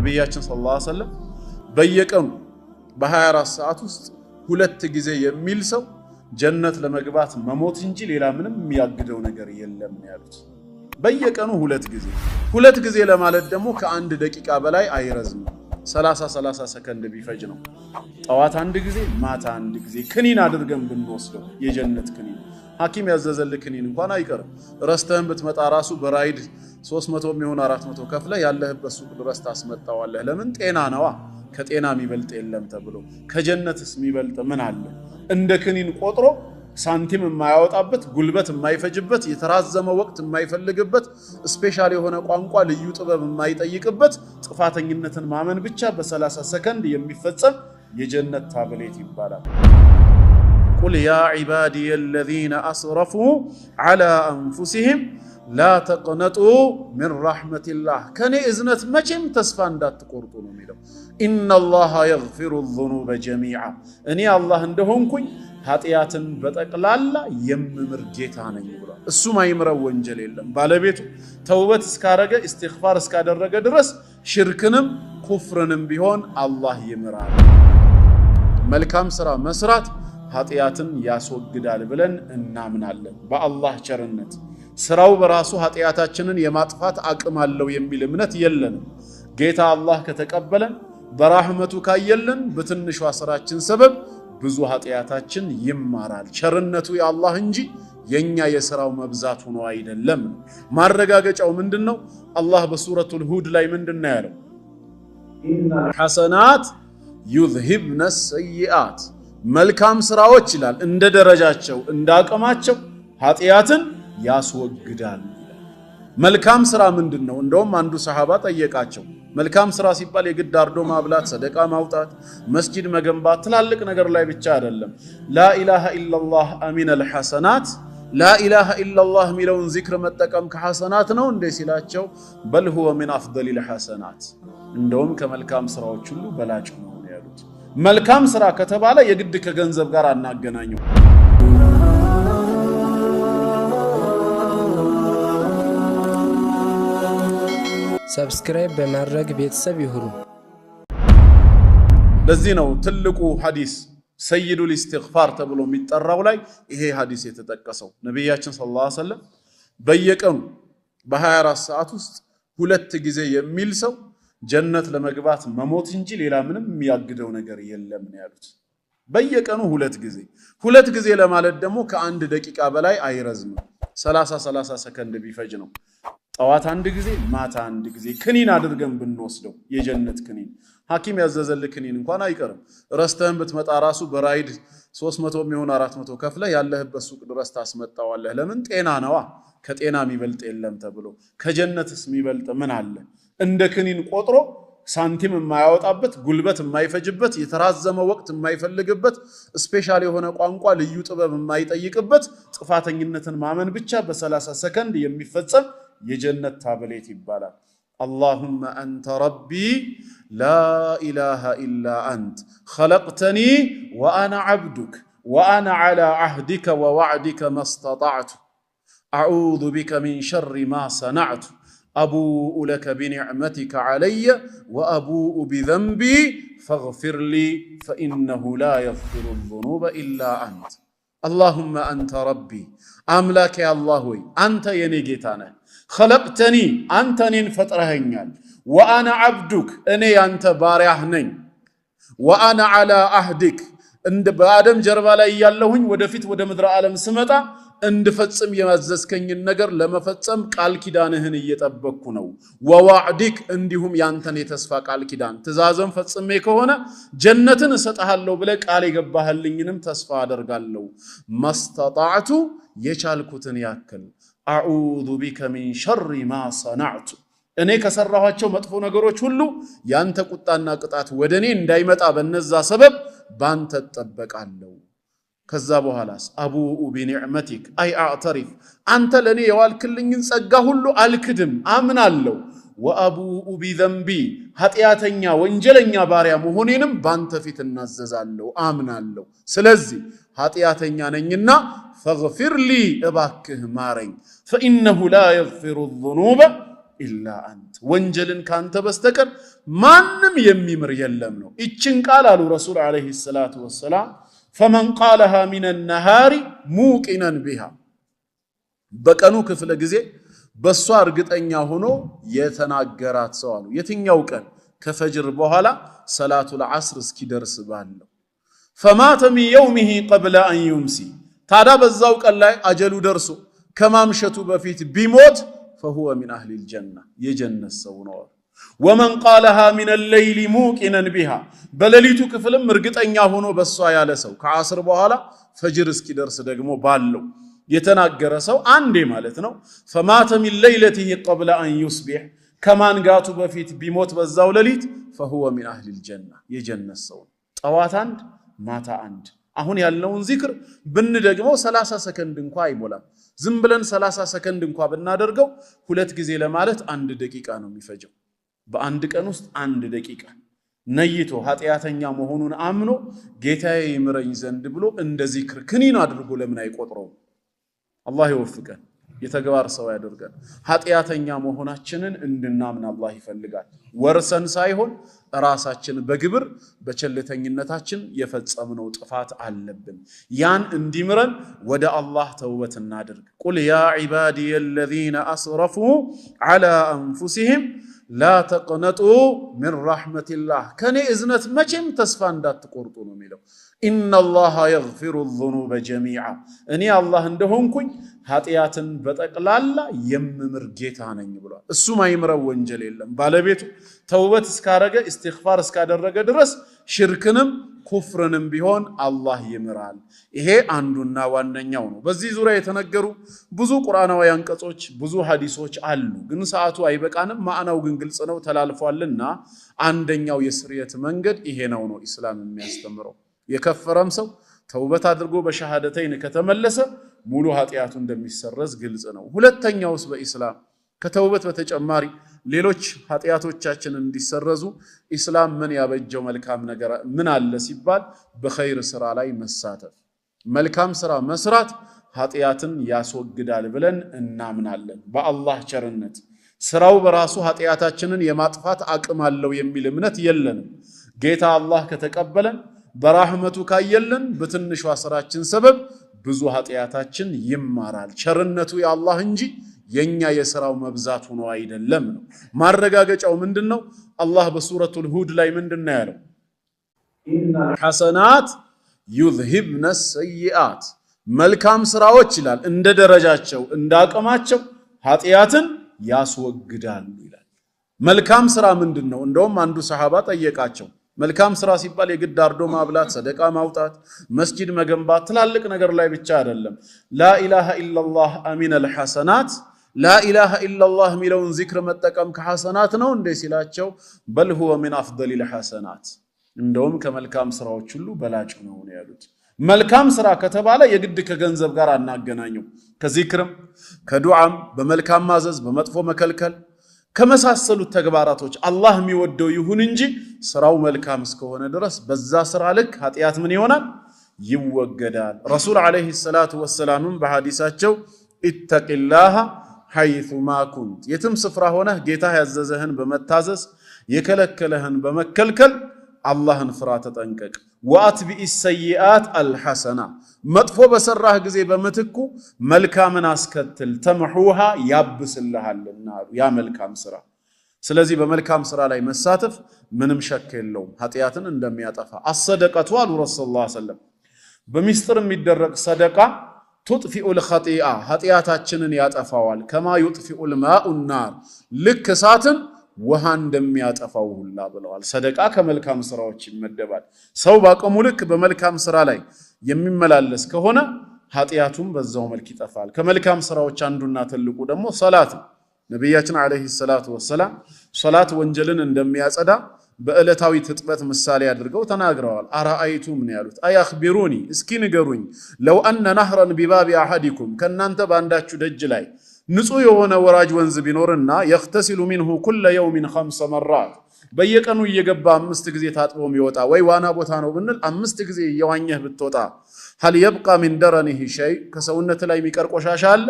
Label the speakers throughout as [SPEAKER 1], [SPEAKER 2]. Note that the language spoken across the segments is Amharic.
[SPEAKER 1] ነብያችን ሰለላሁ ዐለይሂ ወሰለም በየቀኑ በ24 ሰዓት ውስጥ ሁለት ጊዜ የሚል ሰው ጀነት ለመግባት መሞት እንጂ ሌላ ምንም የሚያግደው ነገር የለም ያሉት። በየቀኑ ሁለት ጊዜ ለማለት ደግሞ ከአንድ ደቂቃ በላይ አይረዝም። 30 ሰከንድ ቢፈጅ ነው። ጠዋት አንድ ጊዜ ማታ አንድ ጊዜ ክኒን አድርገን ብንወስደው የጀነት ክኒን ሐኪም ያዘዘልህ ክኒን እንኳን አይቀርም። ረስተህን ብትመጣ ራሱ በራይድ 300 የሚሆን 400 ከፍለ ያለህበት ሱቅ ድረስ ታስመጣዋለህ። ለምን? ጤና ነዋ። ከጤና የሚበልጥ የለም ተብሎ ከጀነትስ የሚበልጥ ምን አለ? እንደ ክኒን ቆጥሮ ሳንቲም የማያወጣበት ጉልበት የማይፈጅበት የተራዘመ ወቅት የማይፈልግበት ስፔሻል የሆነ ቋንቋ ልዩ ጥበብ የማይጠይቅበት ጥፋተኝነትን ማመን ብቻ በ30 ሰከንድ የሚፈጸም የጀነት ታብሌት ይባላል። ቁል ያ ዒባዲየ አለዚነ አስረፉ ዐላ አንፉሲሂም ላ ተቅነጡ ሚን ረሕመቲላህ ከኔ እዝነት መቼም ተስፋ እንዳትቆርጡ ነው የሚለው። ኢነላሃ የግፊሩ ዙኑበ ጀሚዓ እኔ አላህ እንደሆንኩኝ ኃጢአትን በጠቅላላ የምምር ጌታ ነኝ ብሏል። እሱ ማይምረው ወንጀል የለም። ባለቤቱ ተውበት እስካረገ ኢስቲግፋር እስካደረገ ድረስ ሽርክንም ኩፍርንም ቢሆን አላህ ይምራል። መልካም ስራ መስራት ኃጢአትን ያስወግዳል ብለን እናምናለን በአላህ ቸርነት። ስራው በራሱ ኃጢአታችንን የማጥፋት አቅም አለው የሚል እምነት የለንም። ጌታ አላህ ከተቀበለን በራህመቱ ካየለን በትንሿ ስራችን ሰበብ ብዙ ኃጢአታችን ይማራል። ቸርነቱ የአላህ እንጂ የኛ የሥራው መብዛት ሆኖ አይደለም። ማረጋገጫው ምንድነው? አላህ በሱረቱል ሁድ ላይ ምንድነው ያለው? ኢነል ሐሰናት ዩዝሂብነ ሰይአት መልካም ስራዎች ይላል እንደ ደረጃቸው እንደ አቅማቸው ኃጢአትን ያስወግዳል። መልካም ስራ ምንድነው? እንደውም አንዱ ሰሃባ ጠየቃቸው። መልካም ስራ ሲባል የግድ አርዶ ማብላት፣ ሰደቃ ማውጣት፣ መስጂድ መገንባት ትላልቅ ነገር ላይ ብቻ አይደለም። ላኢላሃ ኢላላህ አሚነል ሐሰናት ላኢላሃ ኢላላህ ሚለውን ዚክር መጠቀም ከሐሰናት ነው እንዴ ሲላቸው፣ በል ሁወ ሚን አፍደሊል ሐሰናት እንደውም ከመልካም ስራዎች ሁሉ በላጭ ነው ያሉት። መልካም ስራ ከተባለ የግድ ከገንዘብ ጋር አናገናኘው።
[SPEAKER 2] ሰብስክራይብ በማድረግ ቤተሰብ ይሁኑ።
[SPEAKER 1] ለዚህ ነው ትልቁ ሐዲስ ሰይዱል ኢስቲግፋር ተብሎ የሚጠራው ላይ ይሄ ሐዲስ የተጠቀሰው። ነብያችን ሰለላሁ ዐለይሂ ወሰለም በየቀኑ በ24 ሰዓት ውስጥ ሁለት ጊዜ የሚል ሰው ጀነት ለመግባት መሞት እንጂ ሌላ ምንም የሚያግደው ነገር የለም ነው ያሉት። በየቀኑ ሁለት ጊዜ ለማለት ደግሞ ከአንድ ደቂቃ በላይ አይረዝም። 30 ሰከንድ ቢፈጅ ነው። ጠዋት አንድ ጊዜ ማታ አንድ ጊዜ ክኒን አድርገን ብንወስደው የጀነት ክኒን ሐኪም ያዘዘልህ ክኒን እንኳን አይቀርም። ረስተህን ብትመጣ ራሱ በራይድ 300 የሚሆን 400 ከፍለ ያለህበት ሱቅ ድረስ ታስመጣዋለህ። ለምን? ጤና ነዋ። ከጤና የሚበልጥ የለም ተብሎ ከጀነትስ የሚበልጥ ምን አለ? እንደ ክኒን ቆጥሮ ሳንቲም የማያወጣበት ጉልበት የማይፈጅበት የተራዘመ ወቅት የማይፈልግበት ስፔሻል የሆነ ቋንቋ ልዩ ጥበብ የማይጠይቅበት ጥፋተኝነትን ማመን ብቻ በ30 ሰከንድ የሚፈጸም የጀነት ታብሌት ይባላል። اللهم أنت ربي لا إله إلا أنت خلقتني وأنا عبدك وأنا على عهدك ووعدك ما استطعت أعوذ بك من شر ما صنعت أبوء لك بنعمتك علي وأبوء بذنبي فاغفر لي فإنه لا يغفر الذنوب إلا أنت اللهم أنت ربي أملاك يا الله أنت ينيجيتانا خلقتني أنت نفترهنيال وأنا عبدك أني أنت باريحنين وأنا على عهدك عند بآدم جربا لا ياللهن ودفت ودمدر عالم سمتا عند فتسم يمززكن النجر لما فتسم قال كدانهن يتبكو ووعدك عندهم يانتني تسفى قال كدان تزازم فتسم ميكو هنا جنة ستحلو بلك قال يقبها اللينم تسفى درقالو ما استطعتو يشالكوتن ياكل أعوذ بك من شر ما صنعت እኔ ከሰራኋቸው መጥፎ ነገሮች ሁሉ ያንተ ቁጣና ቅጣት ወደኔ እንዳይመጣ በነዛ ሰበብ ባንተ ተጠበቃለሁ። ከዛ በኋላስ አቡኡ ቢኒዕመቲክ አይ አዕተሪፍ አንተ ለኔ የዋልክልኝን ጸጋ ሁሉ አልክድም አምናለሁ። ወአቡኡ ቢዘንቢ ኃጢአተኛ ወንጀለኛ ባሪያ መሆኔንም ባንተ ፊት እናዘዛለሁ አምናለሁ። ስለዚህ ኃጢአተኛ ነኝና ፈግፊር ሊ እባክህ ማረኝ። ፈኢነሁ ላ የግፊሩ الذنوب ኢላ አንተ ወንጀልን ካንተ በስተቀር ማንም የሚምር የለም ነው። እችን ቃል አሉ ረሱል አለይሂ ሰላቱ ወሰላም فمن قالها من النهار موقنا بها በቀኑ ክፍለ ጊዜ በሷ እርግጠኛ ሆኖ የተናገራት ሰው አሉ። የትኛው ቀን? ከፈጅር በኋላ ሰላቱል ዐስር እስኪደርስ ባለው فمات من يومه قبل أن يمسي ታዲያ በዛው ቀን ላይ አጀሉ ደርሶ ከማምሸቱ በፊት ቢሞት فهو من أهل الجنة የጀነት ሰው ነው። ومن قالها من الليل موقنا بها በሌሊቱ ክፍልም እርግጠኛ ሆኖ በሷ ያለ ሰው ከዐስር በኋላ ፈጅር እስኪደርስ ደግሞ ባለው የተናገረ ሰው አንዴ ማለት ነው። فمات من ليلته قبل أن يصبح ከማንጋቱ በፊት ቢሞት በዛው ሌሊት فهو من أهل الجنة የጀነት ሰው ጠዋት አንድ ማታ አንድ። አሁን ያለውን ዚክር ብንደግመው 30 ሰከንድ እንኳን አይሞላም። ዝም ብለን 30 ሰከንድ እንኳን ብናደርገው ሁለት ጊዜ ለማለት 1 ደቂቃ ነው የሚፈጀው። በአንድ ቀን ውስጥ 1 ደቂቃ ነይቶ ኃጢያተኛ መሆኑን አምኖ ጌታዬ ይምረኝ ዘንድ ብሎ እንደ ዚክር ክኒን አድርጎ ለምን አይቆጥረው? አላህ ይወፍቀን፣ የተግባር ሰው ያደርገን። ኃጢያተኛ መሆናችንን እንድናምን አላህ ይፈልጋል። ወርሰን ሳይሆን ራሳችን በግብር በቸልተኝነታችን የፈጸምነው ጥፋት አለብን። ያን እንዲምረን ወደ አላህ ተውበት እናድርግ። ቁል ያ ዒባዲየ الذين أسرفوا على أنفسهم لا تقنطوا من رحمة الله ከኔ እዝነት መቼም ተስፋ እንዳትቆርጡ ነው የሚለው። إن الله يغفر الذنوب جميعا እኔ አላህ እንደሆንኩኝ ኃጢያትን በጠቅላላ የምምር ጌታ ነኝ ብሏል። እሱ ማይምረው ወንጀል የለም። ባለቤቱ ተውበት እስካረገ ኢስቲግፋር እስካደረገ ድረስ ሽርክንም ኩፍርንም ቢሆን አላህ ይምራል። ይሄ አንዱና ዋነኛው ነው። በዚህ ዙሪያ የተነገሩ ብዙ ቁርአናዊ አንቀጾች ብዙ ሐዲሶች አሉ። ግን ሰዓቱ አይበቃንም። ማዕናው ግን ግልጽ ነው ተላልፏልና አንደኛው የስርየት መንገድ ይሄ ነው ኢስላም የሚያስተምረው። የከፈረም ሰው ተውበት አድርጎ በሸሃደተይን ከተመለሰ ሙሉ ኃጢያቱ እንደሚሰረዝ ግልጽ ነው። ሁለተኛውስ በኢስላም ከተውበት በተጨማሪ ሌሎች ኃጢያቶቻችን እንዲሰረዙ ኢስላም ምን ያበጀው መልካም ነገር ምን አለ ሲባል በኸይር ስራ ላይ መሳተፍ፣ መልካም ስራ መስራት ኃጢያትን ያስወግዳል ብለን እናምናለን። በአላህ ቸርነት ስራው በራሱ ኃጢያታችንን የማጥፋት አቅም አለው የሚል እምነት የለንም። ጌታ አላህ ከተቀበለን በራህመቱ ካየለን በትንሿ ስራችን ሰበብ ብዙ ኃጢያታችን ይማራል። ቸርነቱ የአላህ እንጂ የኛ የሥራው መብዛት ሆኖ አይደለም ነው። ማረጋገጫው ምንድነው? አላህ በሱረቱል ሁድ ላይ ምንድነው ያለው? ኢነል ሐሰናት ዩዝሂብነ ሰይአት መልካም ስራዎች ይላል እንደ ደረጃቸው እንደ አቅማቸው ኃጢያትን ያስወግዳሉ ይላል። መልካም ስራ ምንድነው? እንደውም አንዱ ሰሃባ ጠየቃቸው። መልካም ስራ ሲባል የግድ አርዶ ማብላት፣ ሰደቃ ማውጣት፣ መስጂድ መገንባት ትላልቅ ነገር ላይ ብቻ አይደለም። ላኢላሃ ኢላላህ አሚነል ሐሰናት ላኢላሃ ኢላላህ ሚለውን ዚክር መጠቀም ከሐሰናት ነው እንዴ ሲላቸው በል ሁወ ሚን አፍደሊል ሐሰናት እንደውም ከመልካም ስራዎች ሁሉ በላጭ ነው ያሉት። መልካም ስራ ከተባለ የግድ ከገንዘብ ጋር አናገናኘው። ከዚክርም ከዱዓም በመልካም ማዘዝ በመጥፎ መከልከል ከመሳሰሉት ተግባራቶች አላህ የሚወደው ይሁን እንጂ ስራው መልካም እስከሆነ ድረስ በዛ ስራ ልክ ኃጢያት ምን ይሆናል? ይወገዳል። ረሱል አለይሂ ሰላቱ ወሰላም በሐዲሳቸው ኢተቂላህ ሐይቱማ ኩንት የትም ስፍራ ሆነህ ጌታ ያዘዘህን በመታዘዝ የከለከለህን በመከልከል አላህን ፍራ ተጠንቀቅ። ወአትቢኢ ሰይአት አልሐሰና መጥፎ በሰራህ ጊዜ በመትኩ መልካምን አስከትል ተምሑሃ ያብስልሃልና ያ መልካም ስራ። ስለዚህ በመልካም ስራ ላይ መሳተፍ ምንም ሸክ የለውም ኃጢያትን እንደሚያጠፋ። አሰደቀቱ አሉ ረሱላህ ሰለላሁ ዐለይሂ ወሰለም በሚስጥር የሚደረግ ሰደቃ ቱጥፊኡል ኸጢአ ኃጢያታችንን ያጠፋዋል። ከማ ዩጥፊኡል ማኡ ናር ልክ እሳትን ውሃ እንደሚያጠፋው ሁላ ብለዋል። ሰደቃ ከመልካም ስራዎች ይመደባል። ሰው ባቀሙ ልክ በመልካም ስራ ላይ የሚመላለስ ከሆነ ኃጢያቱም በዛው መልክ ይጠፋል። ከመልካም ስራዎች አንዱና ትልቁ ደግሞ ሶላት ነው። ነብያችን አለይሂ ሰላቱ ወሰላም ሶላት ወንጀልን እንደሚያጸዳ በእለታዊ ትጥበት ምሳሌ አድርገው ተናግረዋል። አራአይቱም ነው ያሉት። አያኽቢሩኒ እስኪ ንገሩኝ ለው አነ ነህረን ቢባቢ አሐዲኩም ከናንተ ባንዳችሁ ደጅ ላይ ንጹህ የሆነ ወራጅ ወንዝ ቢኖርና يغتسل منه كل يوم 5 مرات በየቀኑ እየገባ 5 ጊዜ ታጥቦ የሚወጣ ወይ ዋና ቦታ ነው ብንል 5 ጊዜ እየዋኘህ ብትወጣ هل يبقى من درنه شيء ከሰውነት ላይ የሚቀር ቆሻሻ አለ?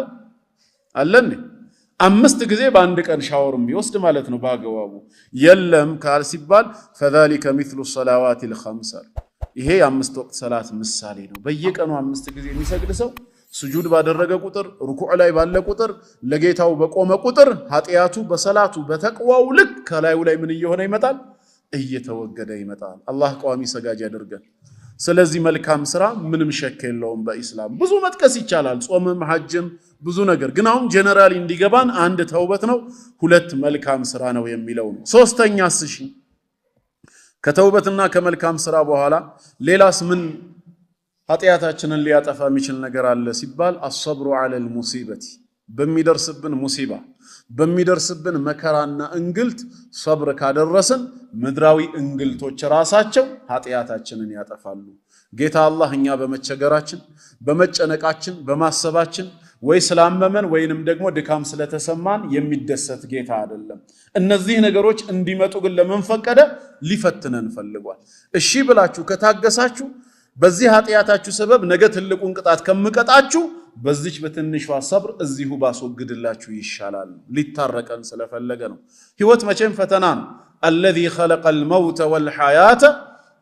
[SPEAKER 1] 5 ጊዜ በአንድ ቀን ሻወርም ቢወስድ ማለት ነው ባገባቡ የለም ካል ሲባል فذلك مثل الصلوات الخمس ይሄ የ5 ወቅት ሰላት ምሳሌ ነው በየቀኑ 5 ጊዜ የሚሰግድ ሰው ስጁድ ባደረገ ቁጥር ሩኩዕ ላይ ባለ ቁጥር ለጌታው በቆመ ቁጥር ኃጢያቱ በሰላቱ በተቅዋው ልክ ከላዩ ላይ ምን እየሆነ ይመጣል እየተወገደ ይመጣል አላህ ቋሚ ሰጋጅ ያደርጋል ስለዚህ መልካም ስራ ምንም ሸክ የለውም በእስላም ብዙ መጥቀስ ይቻላል ጾምም ሐጅም ብዙ ነገር ግን አሁን ጀነራሊ እንዲገባን አንድ ተውበት ነው ሁለት መልካም ስራ ነው የሚለው ነው ሶስተኛስ እሺ ከተውበትና ከመልካም ስራ በኋላ ሌላስ ምን ኃጢያታችንን ሊያጠፋ የሚችል ነገር አለ ሲባል الصبر على المصيبه በሚደርስብን ሙሲባ በሚደርስብን መከራና እንግልት ሶብር ካደረስን ምድራዊ እንግልቶች ራሳቸው ኃጢያታችንን ያጠፋሉ ጌታ አላህ እኛ በመቸገራችን በመጨነቃችን በማሰባችን ወይ ስላመመን ወይንም ደግሞ ድካም ስለተሰማን የሚደሰት ጌታ አይደለም እነዚህ ነገሮች እንዲመጡ ግን ለምን ፈቀደ ሊፈትነን ፈልጓል እሺ ብላችሁ ከታገሳችሁ በዚህ ኃጢያታችሁ ሰበብ ነገ ትልቁን ቅጣት ከመቀጣችሁ በዚች በትንሿ ሰብር እዚሁ ባስወግድላችሁ ይሻላል ሊታረቀን ስለፈለገ ነው ህይወት መቼም ፈተና ነው الذي خلق الموت والحياه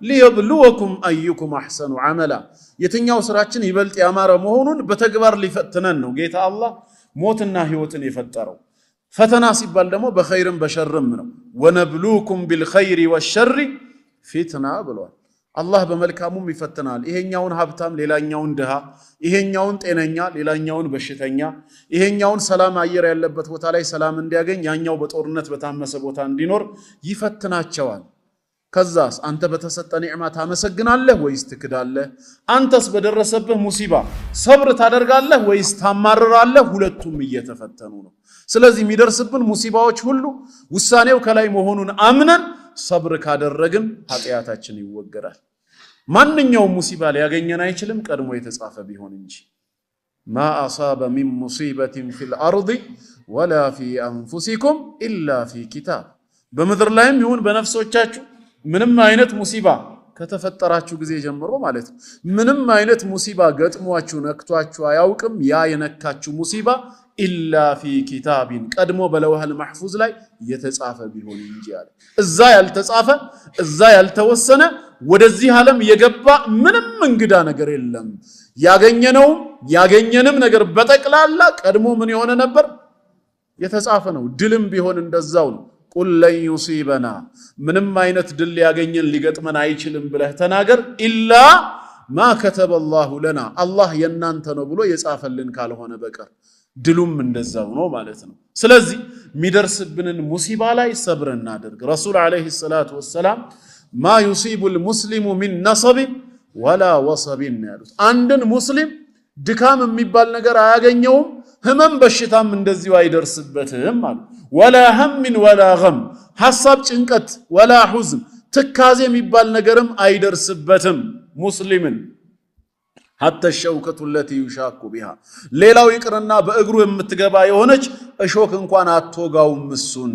[SPEAKER 1] ليبلوكم ايكم احسن عملا የትኛው ስራችን ይበልጥ ያማረ መሆኑን በተግባር ሊፈትነን ነው ጌታ አላህ ሞትና ህይወትን የፈጠረው ፈተና ሲባል ደግሞ በኸይርም በሸርም ነው ወነብሉኩም بالخير والشر فتنه ብሏል አላህ በመልካሙም ይፈትናል ይሄኛውን ሀብታም ሌላኛውን ድሃ ይሄኛውን ጤነኛ ሌላኛውን በሽተኛ ይሄኛውን ሰላም አየር ያለበት ቦታ ላይ ሰላም እንዲያገኝ ያኛው በጦርነት በታመሰ ቦታ እንዲኖር ይፈትናቸዋል ከዛስ አንተ በተሰጠ ኒዕማ ታመሰግናለህ ወይስ ትክዳለህ አንተስ በደረሰብህ ሙሲባ ሰብር ታደርጋለህ ወይስ ታማርራለህ ሁለቱም እየተፈተኑ ነው ስለዚህ የሚደርስብን ሙሲባዎች ሁሉ ውሳኔው ከላይ መሆኑን አምነን ሰብር ካደረግን ኃጢያታችን ይወገዳል ማንኛውም ሙሲባ ሊያገኘን አይችልም ቀድሞ የተጻፈ ቢሆን እንጂ ما اصاب من مصيبه في الارض ولا في انفسكم الا في كتاب በመድር ላይም ይሁን በነፍሶቻችሁ ምንም አይነት ሙሲባ ከተፈጠራችሁ ጊዜ ጀምሮ ማለት ምንም አይነት ሙሲባ ገጥሟችሁ ነክቷችሁ አያውቅም ያ የነካችሁ ሙሲባ إلا في كتاب ቀድሞ በለውህ المحفوظ ላይ የተጻፈ ቢሆን እንጂ አለ እዛ ያልተጻፈ እዛ ያልተወሰነ ወደዚህ ዓለም የገባ ምንም እንግዳ ነገር የለም ያገኘንም ነገር በጠቅላላ ቀድሞ ምን የሆነ ነበር የተጻፈ ነው ድልም ቢሆን እንደዛው ነው قل لن يصيبنا ምንም አይነት ድል ያገኘን ሊገጥመን አይችልም ብለህ ተናገር إلا ما كتب الله لنا الله የናንተ ነው ብሎ የጻፈልን ካልሆነ በቀር ድሉም እንደዛው ነው ማለት ነው ስለዚህ ሚደርስብንን ሙሲባ ላይ ሰብር እናድርግ ረሱል አለይሂ ሰላቱ ወሰለም ما يصيب المسلم من نصب ولا وصب ያሉት አንድን ሙስሊም ድካም የሚባል ነገር አያገኘውም ህመም በሽታም እንደዚሁ አይደርስበትም ማለት ولا هم ولا غم ሐሳብ ጭንቀት ولا حزن ትካዜ የሚባል ነገርም አይደርስበትም ሙስሊምን حتى الشوكة التي يشاك بها ሌላው ይቅርና በእግሩ የምትገባ የሆነች እሾክ እንኳን አትወጋውም እሱን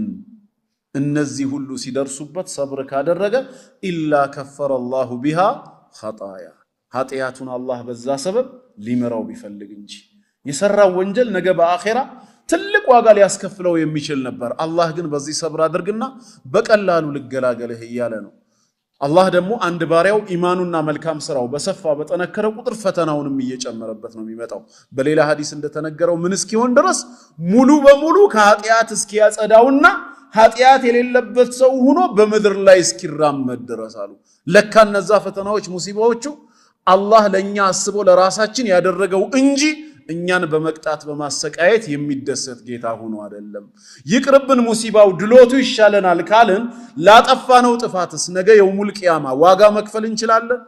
[SPEAKER 1] እነዚህ ሁሉ ሲደርሱበት ሰብር ካደረገ إلا كفر الله بها خطايا ኃጢያቱን አላህ በዛ ሰበብ ሊመራው ቢፈልግ እንጂ የሰራው ወንጀል ነገ በአኺራ ትልቅ ዋጋ ሊያስከፍለው የሚችል ነበር አላህ ግን በዚህ ሰብር አድርግና በቀላሉ ልገላገልህ ይያለ ነው አላህ ደግሞ አንድ ባሪያው ኢማኑና መልካም ስራው በሰፋ በተነከረ ቁጥር ፈተናውንም እየጨመረበት ነው የሚመጣው በሌላ ሐዲስ እንደተነገረው ምን እስኪሆን ድረስ ሙሉ በሙሉ ከኃጢያት እስኪያጸዳውና ኃጢያት የሌለበት ሰው ሆኖ በመድር ላይ እስኪራመድ ድረስ አሉ ለካ እነዛ ፈተናዎች ሙሲባዎቹ አላህ ለኛ አስቦ ለራሳችን ያደረገው እንጂ እኛን በመቅጣት በማሰቃየት የሚደሰት ጌታ ሆኖ አይደለም ይቅርብን ሙሲባው ድሎቱ ይሻለናል ካልን ላጠፋነው ጥፋትስ ነገ የውሙል ቂያማ ዋጋ መክፈል እንችላለን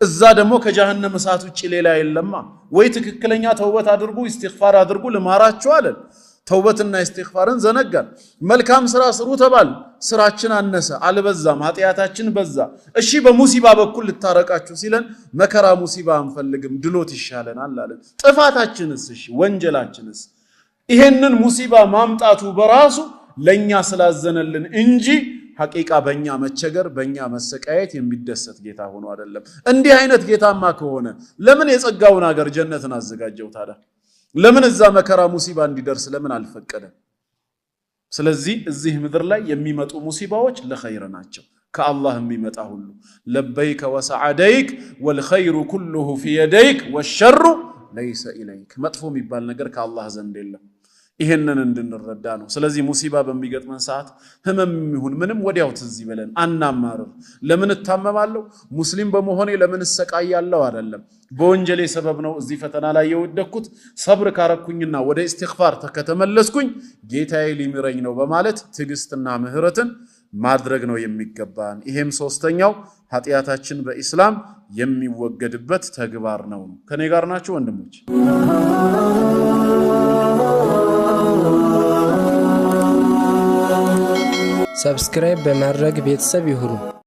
[SPEAKER 1] እዛ ደግሞ ከጀሃነም እሳት ውጪ ሌላ የለማ ወይ ትክክለኛ ተውበት አድርጉ ኢስቲግፋር አድርጉ ለማራችሁ አለን ተውበትና ኢስቲግፋርን ዘነጋን መልካም ስራ ስሩ ተባል ስራችን አነሰ አልበዛም ኃጢያታችን በዛ እሺ በሙሲባ በኩል ልታረቃችሁ ሲለን መከራ ሙሲባ አንፈልግም ድሎት ይሻለናል አለን ጥፋታችንስ እሺ ወንጀላችንስ ይሄንን ሙሲባ ማምጣቱ በራሱ ለኛ ስላዘነልን እንጂ ሐቂቃ በእኛ መቸገር በእኛ መሰቃየት የሚደሰት ጌታ ሆኖ አይደለም እንዲህ አይነት ጌታማ ከሆነ ለምን የጸጋውን ሀገር ጀነትን አዘጋጀው ታዲያ ለምን እዛ መከራ ሙሲባ እንዲደርስ ለምን አልፈቀደ ስለዚህ እዚህ ምድር ላይ የሚመጡ ሙሲባዎች ለኸይር ናቸው ከአላህ የሚመጣ ሁሉ ለበይከ ወሰዓደይክ ወልኸይሩ ኩሉሁ ፊ የደይክ ወሸሩ ለይሰ ኢለይክ መጥፎ የሚባል ነገር ከአላህ ዘንድ የለም ይሄንን እንድንረዳ ነው ስለዚህ ሙሲባ በሚገጥመን ሰዓት ህመም ይሁን ምንም ወዲያው ትዝ ይበለን አናማርር ለምን ተታመማለሁ ሙስሊም በመሆኔ ለምን እሰቃያለሁ አይደለም በወንጀሌ ሰበብ ነው እዚህ ፈተና ላይ የወደኩት ሰብር ካረኩኝና ወደ ኢስቲግፋር ተከተመለስኩኝ ጌታዬ ሊምረኝ ነው በማለት ትግስትና ምህረትን ማድረግ ነው የሚገባን ይሄም ሶስተኛው ኃጢያታችን በእስላም የሚወገድበት ተግባር ነው ከኔ ጋር ናችሁ ወንድሞች
[SPEAKER 2] ሰብስክራይብ በማድረግ ቤተሰብ ይሁኑ